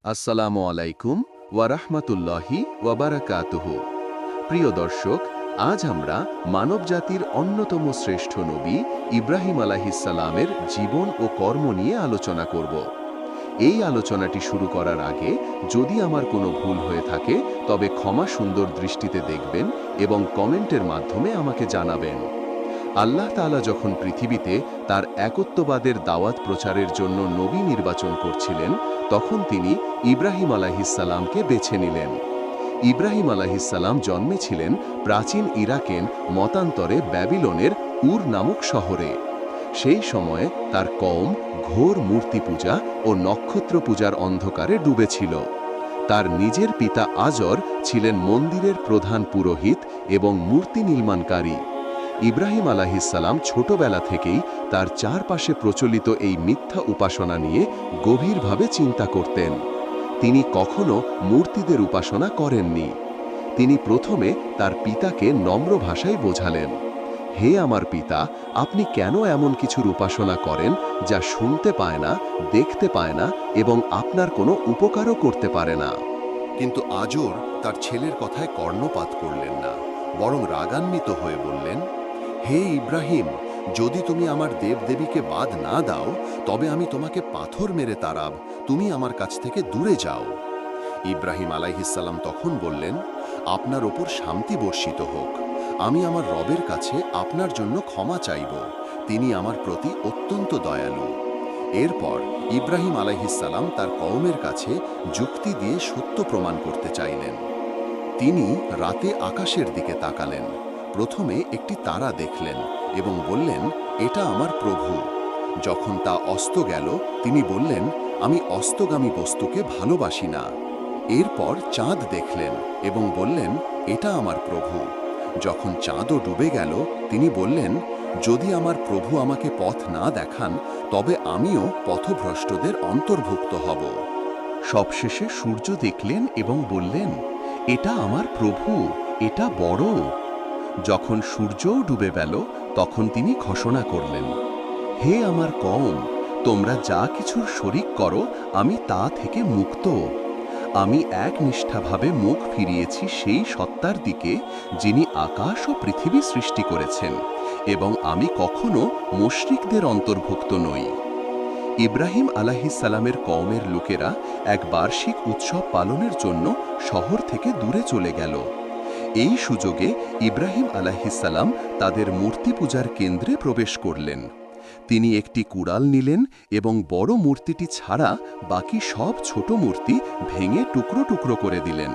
আসসালামু আলাইকুম ওয়া রাহমাতুল্লাহি ওয়া বারাকাতুহু। প্রিয় দর্শক, আজ আমরা মানবজাতির অন্যতম শ্রেষ্ঠ নবী ইব্রাহিম আলাইহিসসালামের জীবন ও কর্ম নিয়ে আলোচনা করব। এই আলোচনাটি শুরু করার আগে যদি আমার কোনো ভুল হয়ে থাকে তবে ক্ষমা সুন্দর দৃষ্টিতে দেখবেন এবং কমেন্টের মাধ্যমে আমাকে জানাবেন। আল্লাহ তাআলা যখন পৃথিবীতে তার একত্ববাদের দাওয়াত প্রচারের জন্য নবী নির্বাচন করছিলেন, তখন তিনি ইব্রাহিম আলাইহিসসালামকে বেছে নিলেন। ইব্রাহিম আলাইহিসসালাম জন্মেছিলেন প্রাচীন ইরাকের মতান্তরে ব্যাবিলনের উর নামক শহরে। সেই সময়ে তার কওম ঘোর মূর্তি পূজা ও নক্ষত্র পূজার অন্ধকারে ডুবেছিল। তার নিজের পিতা আজর ছিলেন মন্দিরের প্রধান পুরোহিত এবং মূর্তি নির্মাণকারী। ইব্রাহিম আলাইহিসসালাম ছোটবেলা থেকেই তার চারপাশে প্রচলিত এই মিথ্যা উপাসনা নিয়ে গভীরভাবে চিন্তা করতেন। তিনি কখনো মূর্তিদের উপাসনা করেননি। তিনি প্রথমে তার পিতাকে নম্র ভাষায় বোঝালেন, হে আমার পিতা, আপনি কেন এমন কিছুর উপাসনা করেন যা শুনতে পায় না, দেখতে পায় না এবং আপনার কোনো উপকারও করতে পারে না? কিন্তু আজর তার ছেলের কথায় কর্ণপাত করলেন না, বরং রাগান্বিত হয়ে বললেন, হে ইব্রাহিম, যদি তুমি আমার দেবদেবীকে বাদ না দাও তবে আমি তোমাকে পাথর মেরে তাড়াব, তুমি আমার কাছ থেকে দূরে যাও। ইব্রাহিম আলাইহিসসালাম তখন বললেন, আপনার ওপর শান্তি বর্ষিত হোক। আমি আমার রবের কাছে আপনার জন্য ক্ষমা চাইব, তিনি আমার প্রতি অত্যন্ত দয়ালু। এরপর ইব্রাহিম আলাইহিসসালাম তার কওমের কাছে যুক্তি দিয়ে সত্য প্রমাণ করতে চাইলেন। তিনি রাতে আকাশের দিকে তাকালেন, প্রথমে একটি তারা দেখলেন এবং বললেন, এটা আমার প্রভু। যখন তা অস্ত গেল তিনি বললেন, আমি অস্তগামী বস্তুকে ভালোবাসি না। এরপর চাঁদ দেখলেন এবং বললেন, এটা আমার প্রভু। যখন চাঁদও ডুবে গেল তিনি বললেন, যদি আমার প্রভু আমাকে পথ না দেখান তবে আমিও পথভ্রষ্টদের অন্তর্ভুক্ত হব। সবশেষে সূর্য দেখলেন এবং বললেন, এটা আমার প্রভু, এটা বড়। যখন সূর্যও ডুবে গেল তখন তিনি ঘোষণা করলেন, হে আমার কওম, তোমরা যা কিছুর শরিক করো আমি তা থেকে মুক্ত। আমি একনিষ্ঠাভাবে মুখ ফিরিয়েছি সেই সত্তার দিকে যিনি আকাশ ও পৃথিবী সৃষ্টি করেছেন, এবং আমি কখনো মুশরিকদের অন্তর্ভুক্ত নই। ইব্রাহিম আলাইহিসসালামের কওমের লোকেরা এক বার্ষিক উৎসব পালনের জন্য শহর থেকে দূরে চলে গেল। এই সুযোগে ইব্রাহিম আলাইহিসসালাম তাদের মূর্তি পূজার কেন্দ্রে প্রবেশ করলেন। তিনি একটি কুড়াল নিলেন এবং বড় মূর্তিটি ছাড়া বাকি সব ছোট মূর্তি ভেঙে টুকরো টুকরো করে দিলেন।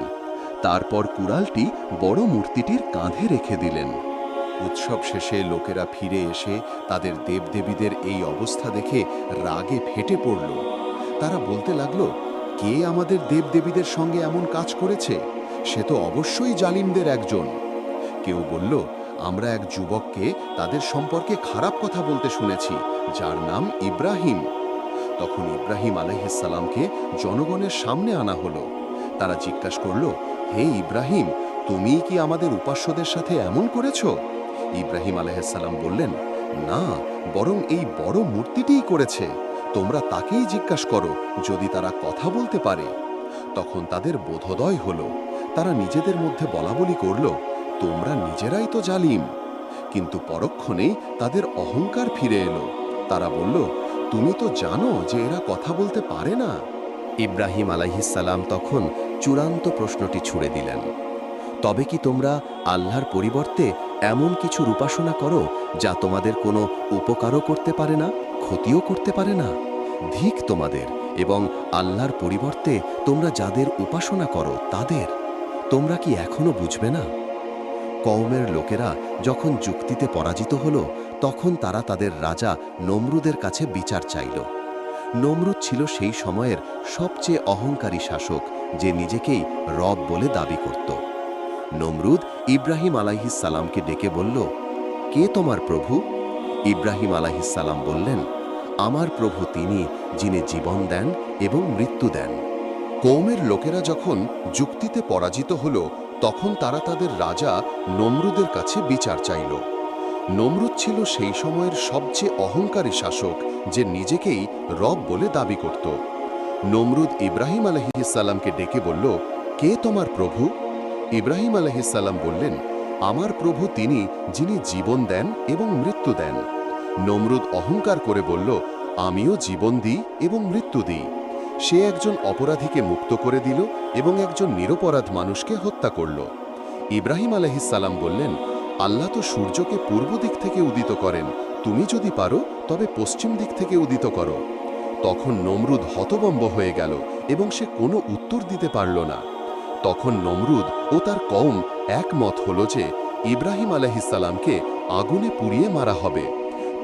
তারপর কুড়ালটি বড় মূর্তিটির কাঁধে রেখে দিলেন। উৎসব শেষে লোকেরা ফিরে এসে তাদের দেবদেবীদের এই অবস্থা দেখে রাগে ফেটে পড়ল। তারা বলতে লাগলো, কে আমাদের দেবদেবীদের সঙ্গে এমন কাজ করেছে? সে তো অবশ্যই জালিমদের একজন। কেউ বলল, আমরা এক যুবককে তাদের সম্পর্কে খারাপ কথা বলতে শুনেছি, যার নাম ইব্রাহিম। তখন ইব্রাহিম আলাইহিসসালামকে জনগণের সামনে আনা হলো। তারা জিজ্ঞাসা করল, হে ইব্রাহিম, তুমিই কি আমাদের উপাস্যদের সাথে এমন করেছ? ইব্রাহিম আলাইহিসসালাম বললেন, না, বরং এই বড় মূর্তিটিই করেছে। তোমরা তাকেই জিজ্ঞাসা করো, যদি তারা কথা বলতে পারে। তখন তাদের বোধোদয় হলো। তারা নিজেদের মধ্যে বলাবলি করল, তোমরা নিজেরাই তো জালিম। কিন্তু পরক্ষণেই তাদের অহংকার ফিরে এলো। তারা বলল, তুমি তো জানো যে এরা কথা বলতে পারে না। ইব্রাহিম আলাইহিসসালাম তখন চূড়ান্ত প্রশ্নটি ছুড়ে দিলেন, তবে কি তোমরা আল্লাহর পরিবর্তে এমন কিছুর উপাসনা করো যা তোমাদের কোনো উপকারও করতে পারে না, ক্ষতিও করতে পারে না? ধিক তোমাদের, এবং আল্লাহর পরিবর্তে তোমরা যাদের উপাসনা করো তাদের। তোমরা কি এখনো বুঝবে না? কওমের লোকেরা যখন যুক্তিতে পরাজিত হলো তখন তারা তাদের রাজা নমরুদের কাছে বিচার চাইল। নমরুদ ছিল সেই সময়ের সবচেয়ে অহংকারী শাসক, যে নিজেকেই রব বলে দাবি করত। নমরুদ ইব্রাহিম আলাইহিসসালামকে ডেকে বলল, কে তোমার প্রভু? ইব্রাহিম আলাইহিসসালাম বললেন, আমার প্রভু তিনি, যিনি জীবন দেন এবং মৃত্যু দেন। কওমের লোকেরা যখন যুক্তিতে পরাজিত হল তখন তারা তাদের রাজা নমরুদের কাছে বিচার চাইল। নমরুদ ছিল সেই সময়ের সবচেয়ে অহংকারী শাসক, যে নিজেকেই রব বলে দাবি করত। নমরুদ ইব্রাহিম আলাইহিসসালামকে ডেকে বলল, কে তোমার প্রভু? ইব্রাহিম আলাইহিসসালাম বললেন, আমার প্রভু তিনি, যিনি জীবন দেন এবং মৃত্যু দেন। নমরুদ অহংকার করে বলল, আমিও জীবন দিই এবং মৃত্যু দিই। সে একজন অপরাধীকে মুক্ত করে দিল এবং একজন নিরপরাধ মানুষকে হত্যা করল। ইব্রাহিম আলাইহিসসালাম বললেন, আল্লাহ তো সূর্যকে পূর্ব দিক থেকে উদিত করেন, তুমি যদি পারো তবে পশ্চিম দিক থেকে উদিত করো। তখন নমরুদ হতবম্ব হয়ে গেল এবং সে কোনো উত্তর দিতে পারল না। তখন নমরুদ ও তার কওম একমত হল যে ইব্রাহিম আলাইহিসসালামকে আগুনে পুড়িয়ে মারা হবে।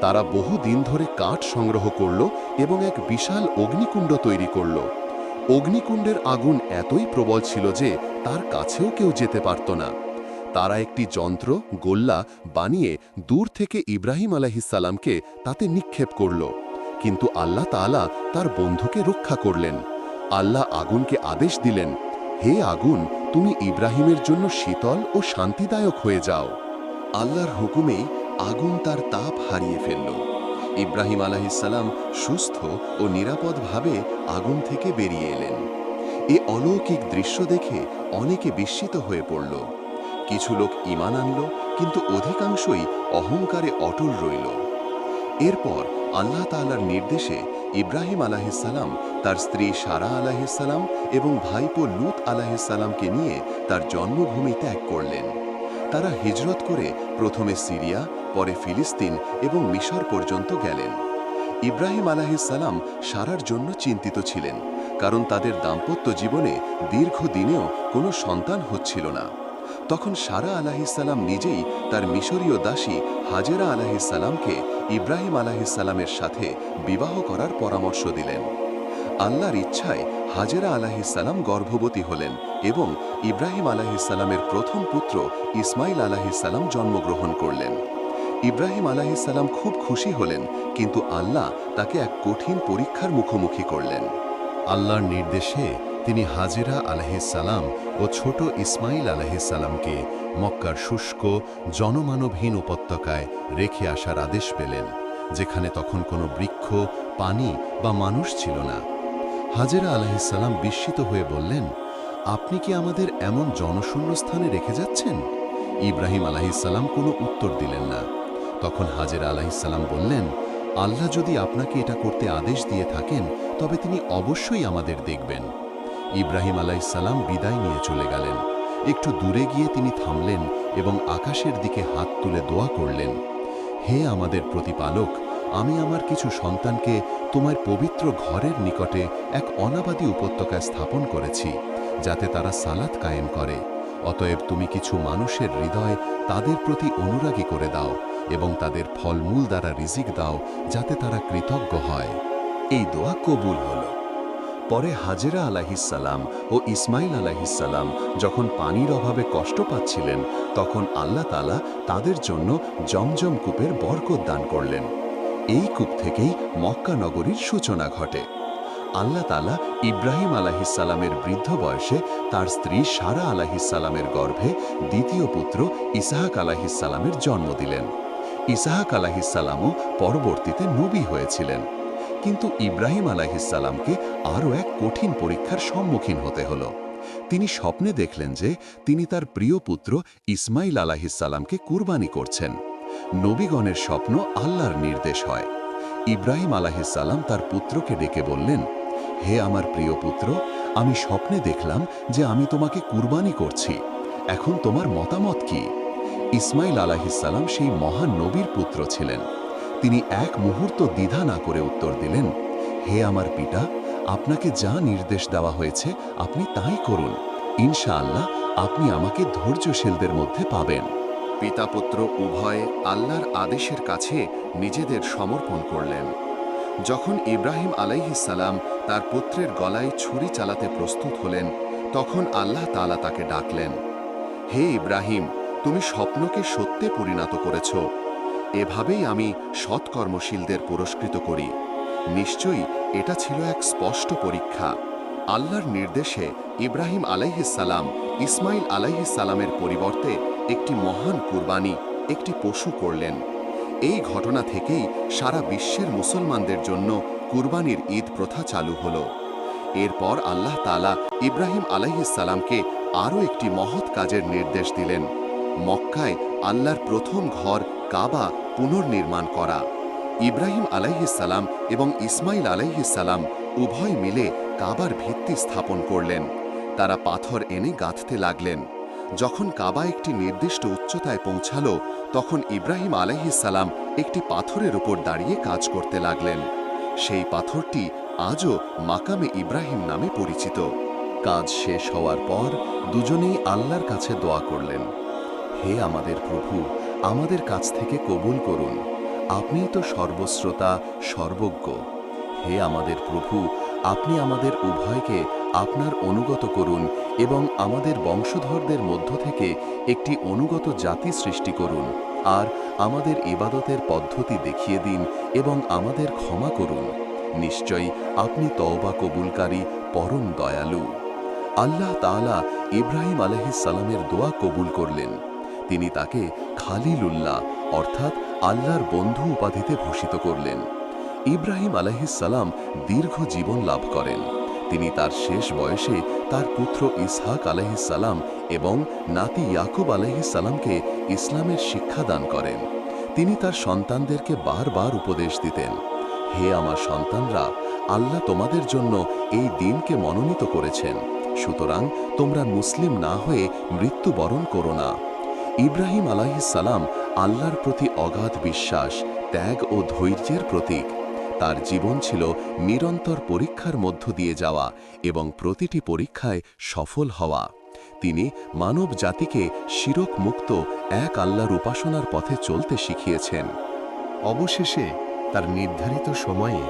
তারা বহু দিন ধরে কাঠ সংগ্রহ করল এবং এক বিশাল অগ্নিকুণ্ড তৈরি করল। অগ্নিকুণ্ডের আগুন এতই প্রবল ছিল যে তার কাছেও কেউ যেতে পারত না। তারা একটি যন্ত্র গোল্লা বানিয়ে দূর থেকে ইব্রাহিম আলাইহিসসালামকে তাতে নিক্ষেপ করল, কিন্তু আল্লাহ তাআলা তার বন্ধুকে রক্ষা করলেন। আল্লাহ আগুনকে আদেশ দিলেন, হে আগুন, তুমি ইব্রাহিমের জন্য শীতল ও শান্তিদায়ক হয়ে যাও। আল্লাহর হুকুমেই আগুন তার তাপ হারিয়ে ফেলল। ইব্রাহিম আলাইহিসসালাম সুস্থ ও নিরাপদভাবে আগুন থেকে বেরিয়ে এলেন। এ অলৌকিক দৃশ্য দেখে অনেকে বিস্মিত হয়ে পড়ল। কিছু লোক ঈমান আনল, কিন্তু অধিকাংশই অহংকারে অটল রইল। এরপর আল্লাহ তাআলার নির্দেশে ইব্রাহিম আলাইহিসসালাম তার স্ত্রী সারা আলাইহিসসালাম এবং ভাইপো লূত আলাইহিসসালামকে নিয়ে তার জন্মভূমি ত্যাগ করলেন। তারা হিজরত করে প্রথমে সিরিয়া, পরে ফিলিস্তিন এবং মিশর পর্যন্ত গেলেন। ইব্রাহিম আলাইহিসসালাম সারার জন্য চিন্তিত ছিলেন, কারণ তাদের দাম্পত্য জীবনে দীর্ঘদিনেও কোনো সন্তান হচ্ছিল না। তখন সারা আলাইহিসসালাম নিজেই তার মিশরীয় দাসী হাজেরা আলাইহিসসালামকে ইব্রাহিম আলাইহিসসালামের সাথে বিবাহ করার পরামর্শ দিলেন। আল্লাহর ইচ্ছায় হাজেরা আলাইহিসসালাম গর্ভবতী হলেন এবং ইব্রাহিম আলাইহিসসালামের প্রথম পুত্র ইসমাইল আলাইহিসসালাম জন্মগ্রহণ করলেন। ইব্রাহিম আলাইহিসসালাম খুব খুশি হলেন, কিন্তু আল্লাহ তাকে এক কঠিন পরীক্ষার মুখোমুখি করলেন। আল্লাহর নির্দেশে তিনি হাজেরা আলাইহিসসালাম ও ছোট ইসমাইল আলাইহিসসালামকে মক্কার শুষ্ক জনমানবহীন উপত্যকায় রেখে আসার আদেশ পেলেন, যেখানে তখন কোনো বৃক্ষ, পানি বা মানুষ ছিল না। হাজেরা আলাইহিসসালাম বিস্মিত হয়ে বললেন, আপনি কি আমাদের এমন জনশূন্য স্থানে রেখে যাচ্ছেন? ইব্রাহিম আলাইহিসসালাম কোনো উত্তর দিলেন না। তখন হাজেরা আলাইহিসসালাম বললেন, আল্লাহ যদি আপনাকে এটা করতে আদেশ দিয়ে থাকেন তবে তিনি অবশ্যই আমাদের দেখবেন। ইব্রাহিম আলাইহিসসালাম বিদায় নিয়ে চলে গেলেন। একটু দূরে গিয়ে তিনি থামলেন এবং আকাশের দিকে হাত তুলে দোয়া করলেন, হে আমাদের প্রতিপালক, আমি আমার কিছু সন্তানকে তোমার পবিত্র ঘরের নিকটে এক অনাবাদী উপত্যকায় স্থাপন করেছি, যাতে তারা সালাত কায়েম করে। অতএব তুমি কিছু মানুষের হৃদয় তাদের প্রতি অনুরাগী করে দাও এবং তাদের ফলমূল দ্বারা রিজিক দাও, যাতে তারা কৃতজ্ঞ হয়। এই দোয়া কবুল হল। পরে হাজেরা আলাইহিসসালাম ও ইসমাইল আলাইহিসসালাম যখন পানির অভাবে কষ্ট পাচ্ছিলেন, তখন আল্লাহ তাআলা তাদের জন্য জমজম কূপের বরকত দান করলেন। এই কূপ থেকেই মক্কা নগরীর সূচনা ঘটে। আল্লাহ তাআলা ইব্রাহিম আলাইহিসসালামের বৃদ্ধ বয়সে তার স্ত্রী সারা আলাইহিসসালামের গর্ভে দ্বিতীয় পুত্র ইসহাক আলাইহিসসালামের জন্ম দিলেন। ইসহাক আলাইহিসসালামও পরবর্তীতে নবী হয়েছিলেন। কিন্তু ইব্রাহিম আলাইহিসসালামকে আরও এক কঠিন পরীক্ষার সম্মুখীন হতে হল। তিনি স্বপ্নে দেখলেন যে তিনি তার প্রিয় পুত্র ইসমাইল আলাইহিসসালামকে কুরবানি করছেন। নবীগণের স্বপ্ন আল্লাহর নির্দেশ হয়। ইব্রাহিম আলাইহিসসালাম তার পুত্রকে ডেকে বললেন, হে আমার প্রিয় পুত্র, আমি স্বপ্নে দেখলাম যে আমি তোমাকে কুরবানি করছি। এখন তোমার মতামত কি? ইসমাইল আলাইহিসসালাম সেই মহান নবীর পুত্র ছিলেন। তিনি এক মুহূর্ত দ্বিধা না করে উত্তর দিলেন, হে আমার পিতা, আপনাকে যা নির্দেশ দেওয়া হয়েছে আপনি তাই করুন। ইনশাআল্লাহ আপনি আমাকে ধৈর্যশীলদের মধ্যে পাবেন। পিতা পুত্র উভয়ে আল্লাহর আদেশের কাছে নিজেদের সমর্পণ করলেন। যখন ইব্রাহিম আলাইহিসসালাম তার পুত্রের গলায় ছুরি চালাতে প্রস্তুত হলেন, তখন আল্লাহ তাআলা তাকে ডাকলেন, হে ইব্রাহিম, তুমি স্বপ্নকে সত্যে পরিণত করেছ। এভাবেই আমি সৎকর্মশীলদের পুরস্কৃত করি। নিশ্চয়ই এটা ছিল এক স্পষ্ট পরীক্ষা। আল্লাহর নির্দেশে ইব্রাহিম আলাইহিসসালাম ইসমাইল আলাইহিসসালামের পরিবর্তে একটি মহান কুরবানি, একটি পশু করলেন। এই ঘটনা থেকেই সারা বিশ্বের মুসলমানদের জন্য কুরবানির ঈদ প্রথা চালু হল। এরপর আল্লাহ তাআলা ইব্রাহিম আলাইহিসসালামকে আরও একটি মহৎ কাজের নির্দেশ দিলেন, মক্কায় আল্লাহর প্রথম ঘর কাবা পুনর্নির্মাণ করা। ইব্রাহিম আলাইহিসসালাম এবং ইসমাইল আলাইহিসসালাম উভয় মিলে কাবার ভিত্তি স্থাপন করলেন। তারা পাথর এনে গাঁথতে লাগলেন। যখন কাবা একটি নির্দিষ্ট উচ্চতায় পৌঁছালো, তখন ইব্রাহিম আলাইহিসসালাম একটি পাথরের উপর দাঁড়িয়ে কাজ করতে লাগলেন। সেই পাথরটি আজও মাকামে ইব্রাহিম নামে পরিচিত। কাজ শেষ হওয়ার পর দুজনেই আল্লাহর কাছে দোয়া করলেন, হে আমাদের প্রভু, আমাদের কাছ থেকে কবুল করুন, আপনিই তো সর্বশ্রোতা, সর্বজ্ঞ। হে আমাদের প্রভু, আপনি আমাদের উভয়কে আপনার অনুগত করুন এবং আমাদের বংশধরদের মধ্য থেকে একটি অনুগত জাতি সৃষ্টি করুন, আর আমাদের ইবাদতের পদ্ধতি দেখিয়ে দিন এবং আমাদের ক্ষমা করুন। নিশ্চয়ই আপনি তওবা কবুলকারী, পরম দয়ালু। আল্লাহ তাআলা ইব্রাহিম আলাইহিসসালামের দোয়া কবুল করলেন। তিনি তাকে খালিলুল্লাহ অর্থাৎ আল্লাহর বন্ধু উপাধিতে ভূষিত করলেন। ইব্রাহিম আলাইহিসসালাম দীর্ঘ জীবন লাভ করেন। তিনি তার শেষ বয়সে তার পুত্র ইসহাক আলাইহিসসালাম এবং নাতি ইয়াকুব আলাইহিসসালামকে ইসলামের শিক্ষা দান করেন। তিনি তার সন্তানদেরকে বারবার উপদেশ দিতেন, হে আমার সন্তানরা, আল্লাহ তোমাদের জন্য এই দিনকে মনোনীত করেছেন, সুতরাং তোমরা মুসলিম না হয়ে মৃত্যুবরণ করো না। ইব্রাহিম আলাইহিসসালাম আল্লাহর প্রতি অগাধ বিশ্বাস, ত্যাগ ও ধৈর্যের প্রতীক। তার জীবন ছিল নিরন্তর পরীক্ষার মধ্য দিয়ে যাওয়া এবং প্রতিটি পরীক্ষায় সফল হওয়া। তিনি মানব জাতিকে শিরক মুক্ত এক আল্লাহর উপাসনার পথে চলতে শিখিয়েছেন। অবশেষে তার নির্ধারিত সময়ে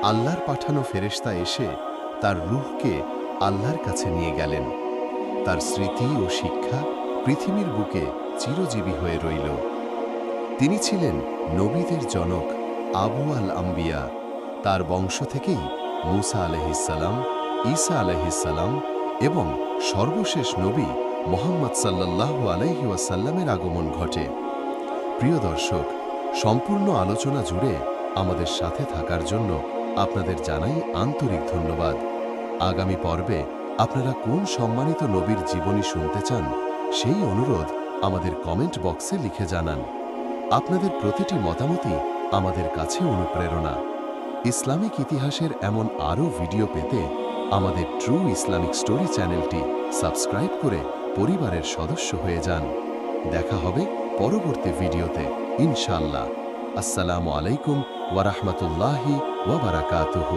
আল্লাহর পাঠানো ফেরেশতা এসে তার রূহকে আল্লাহর কাছে নিয়ে গেলেন। তার স্মৃতি ও শিক্ষা পৃথিবীর বুকে চিরজীবী হয়ে রইল। তিনি ছিলেন নবীদের জনক, আবু আল আম্বিয়া। তার বংশ থেকেই মুসা আলাইহিসসালাম, ঈসা আলাইহিসসালাম এবং সর্বশেষ নবী মুহাম্মদ সাল্লাল্লাহু আলাইহি ওয়াসাল্লামের আগমন ঘটে। প্রিয় দর্শক, সম্পূর্ণ আলোচনা জুড়ে আমাদের সাথে থাকার জন্য আপনাদের জানাই আন্তরিক ধন্যবাদ। আগামী পর্বে আপনারা কোন সম্মানিত নবীর জীবনী শুনতে চান, সেই অনুরোধ আমাদের কমেন্ট বক্সে লিখে জানান। আপনাদের প্রতিটি মতামতই আমাদের কাছে অনুপ্রেরণা। ইসলামিক ইতিহাসের এমন আরও ভিডিও পেতে আমাদের ট্রু ইসলামিক স্টোরি চ্যানেলটি সাবস্ক্রাইব করে পরিবারের সদস্য হয়ে যান। দেখা হবে পরবর্তী ভিডিওতে ইনশাআল্লাহ। আসসালামু আলাইকুম ওয়া রাহমাতুল্লাহি ওয়া বারাকাতুহু।